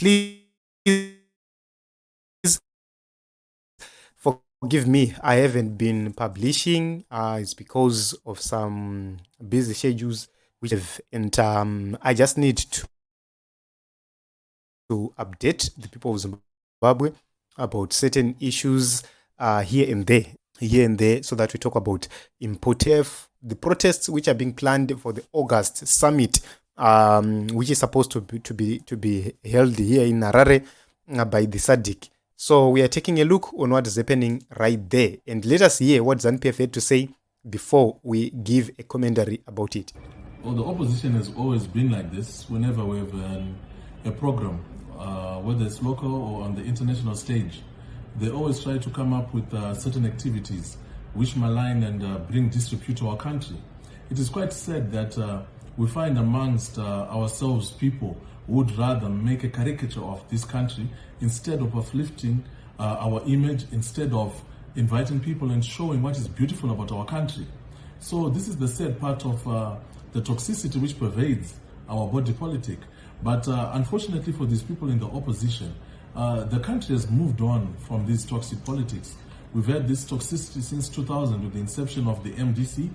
please forgive me. I haven't been publishing. It's because of some busy schedules which have, and I just need to update the people of Zimbabwe about certain issues here and there, so that we talk about important the protests which are being planned for the August summit, which is supposed to be held here in Harare by the SADC. So we are taking a look on what is happening right there, and let us hear what ZANU-PF had to say before we give a commentary about it. Well, the opposition has always been like this whenever we have a program, whether it's local or on the international stage. They always try to come up with certain activities which malign and bring disrepute to our country. It is quite sad that we find amongst ourselves people who would rather make a caricature of this country instead of uplifting our image, instead of inviting people and showing what is beautiful about our country. So this is the sad part of the toxicity which pervades our body politic. But unfortunately for these people in the opposition, the country has moved on from these toxic politics. We've had this toxicity since 2000 with the inception of the MDC,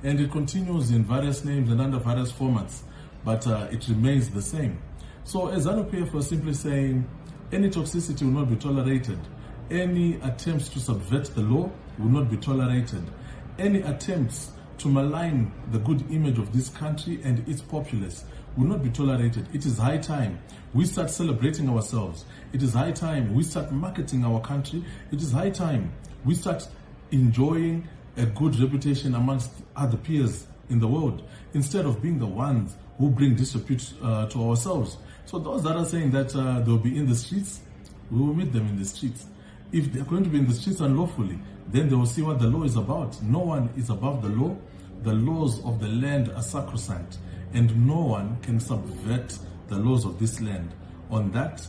and it continues in various names and under various formats, but it remains the same. So as ZANU-PF was simply saying, any toxicity will not be tolerated. Any attempts to subvert the law will not be tolerated. Any attempts to malign the good image of this country and its populace will not be tolerated. It is high time we start celebrating ourselves. It is high time we start marketing our country. It is high time we start enjoying a good reputation amongst other peers in the world, instead of being the ones who bring disrepute to ourselves. So those that are saying that they'll be in the streets, we will meet them in the streets. If they're going to be in the streets unlawfully, then they will see what the law is about. No one is above the law. The laws of the land are sacrosanct, and no one can subvert the laws of this land. On that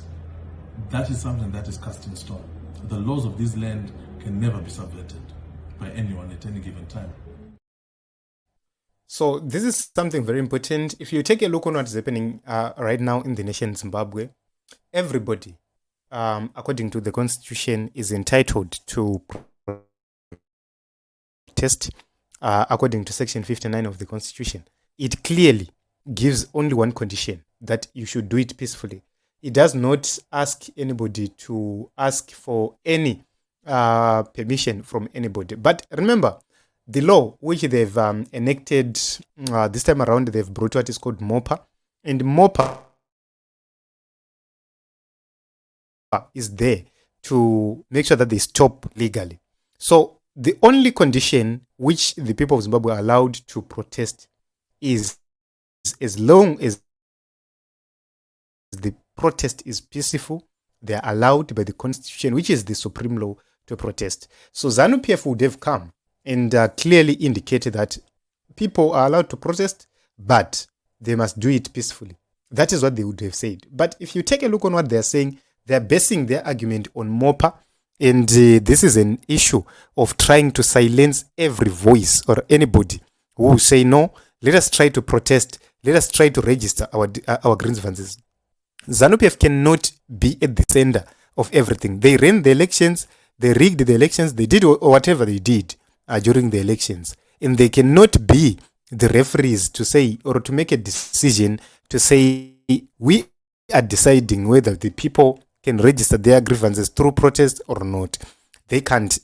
is something that is cast in stone. The laws of this land can never be subverted by anyone at any given time. So this is something very important. If you take a look on what's happening right now in the nation Zimbabwe, everybody, according to the constitution, is entitled to protest. According to section 59 of the constitution, it clearly gives only one condition, that you should do it peacefully. It does not ask anybody to ask for any permission from anybody. But remember, the law which they've enacted this time around, they've brought what is called MOPA, and MOPA is there to make sure that they stop legally. So the only condition which the people of Zimbabwe are allowed to protest is as long as the protest is peaceful, they are allowed by the constitution, which is the supreme law, to protest. So ZANU-PF would have come and clearly indicated that people are allowed to protest, but they must do it peacefully. That is what they would have said. But if you take a look on what they're saying, they're basing their argument on MOPA, and this is an issue of trying to silence every voice or anybody who will say, no, let us try to protest, let us try to register our grievances. ZANU-PF cannot be at the center of everything. They ran the elections, they rigged the elections, they did whatever they did during the elections. And they cannot be the referees to say, or to make a decision to say, we are deciding whether the people can register their grievances through protest or not. They can't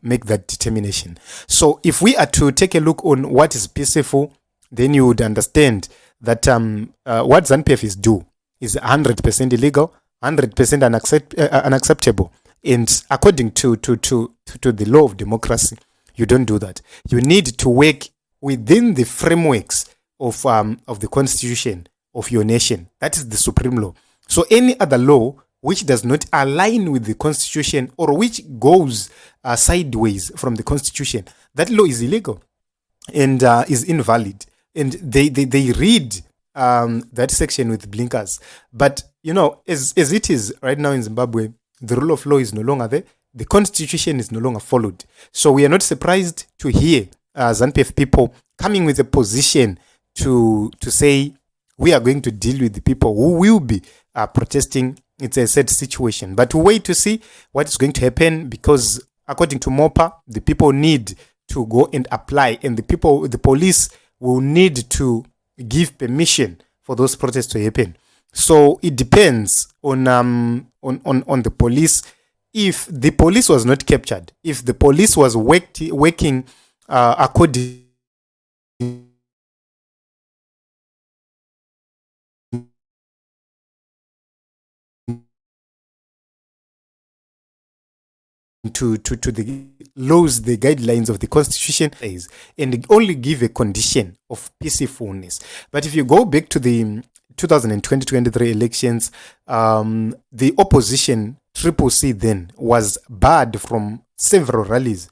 make that determination. So if we are to take a look on what is peaceful, then you would understand that what ZANU-PF is do is 100% illegal, 100% unacceptable. And according to the law of democracy, you don't do that. You need to work within the frameworks of the constitution of your nation. That is the supreme law. So any other law which does not align with the constitution or which goes sideways from the constitution, that law is illegal and is invalid. And they read that section with blinkers. But, you know, as it is right now in Zimbabwe, the rule of law is no longer there. The constitution is no longer followed. So we are not surprised to hear ZANU-PF people coming with a position to say, we are going to deal with the people who will be protesting. It's a sad situation. But we'll wait to see what is going to happen, because according to MOPA, the people need to go and apply, and the police will need to give permission for those protests to happen. So it depends on the police. If the police was not captured, if the police was working according to the laws, the guidelines of the constitution, and only give a condition of peacefulness. But if you go back to the 2020-23 elections, the opposition Triple C then was barred from several rallies,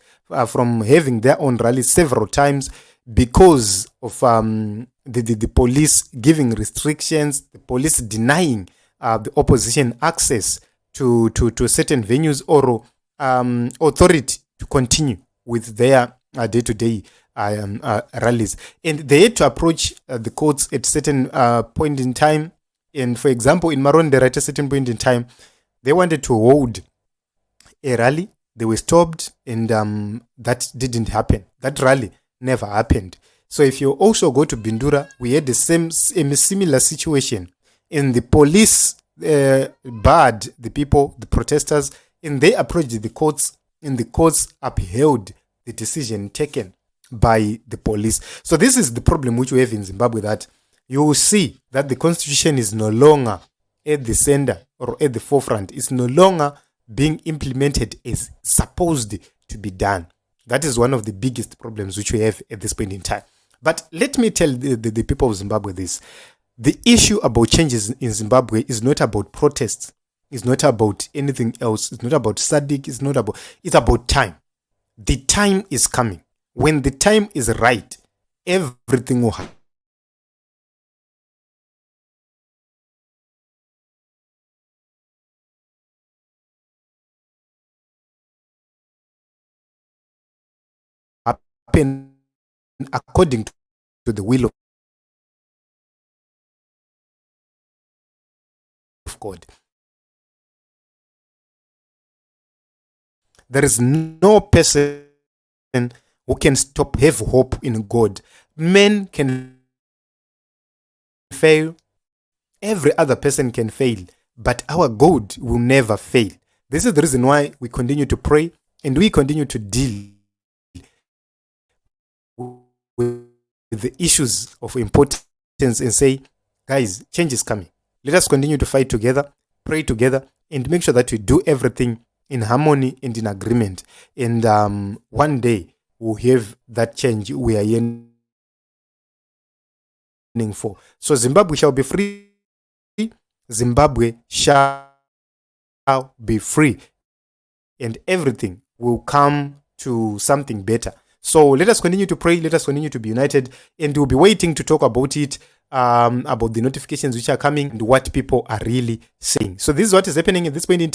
from having their own rallies several times, because of the police giving restrictions, the police denying the opposition access to certain venues or authority to continue with their day-to-day rallies. And they had to approach the courts at certain point in time. And for example, in Maronde, at a certain point in time, they wanted to hold a rally. They were stopped, and that didn't happen. That rally never happened. So if you also go to Bindura, we had a similar situation. And the police barred the people, the protesters, and they approached the courts, and the courts upheld the decision taken by the police. So this is the problem which we have in Zimbabwe, that you will see that the constitution is no longer at the center or at the forefront. It's no longer being implemented as supposed to be done. That is one of the biggest problems which we have at this point in time. But let me tell the people of Zimbabwe this. The issue about changes in Zimbabwe is not about protests. It's not about anything else. It's not about SADC. It's about time. The time is coming. When the time is right, everything will happen according to the will of God. There is no person who can have hope in God. Men can fail. Every other person can fail. But our God will never fail. This is the reason why we continue to pray and we continue to deal with the issues of importance and say, guys, change is coming. Let us continue to fight together, pray together, and make sure that we do everything in harmony and in agreement. And one day we'll have that change we are yearning for. So Zimbabwe shall be free. Zimbabwe shall be free. And everything will come to something better. So let us continue to pray. Let us continue to be united. And we'll be waiting to talk about it, about the notifications which are coming and what people are really saying. So this is what is happening at this point in time.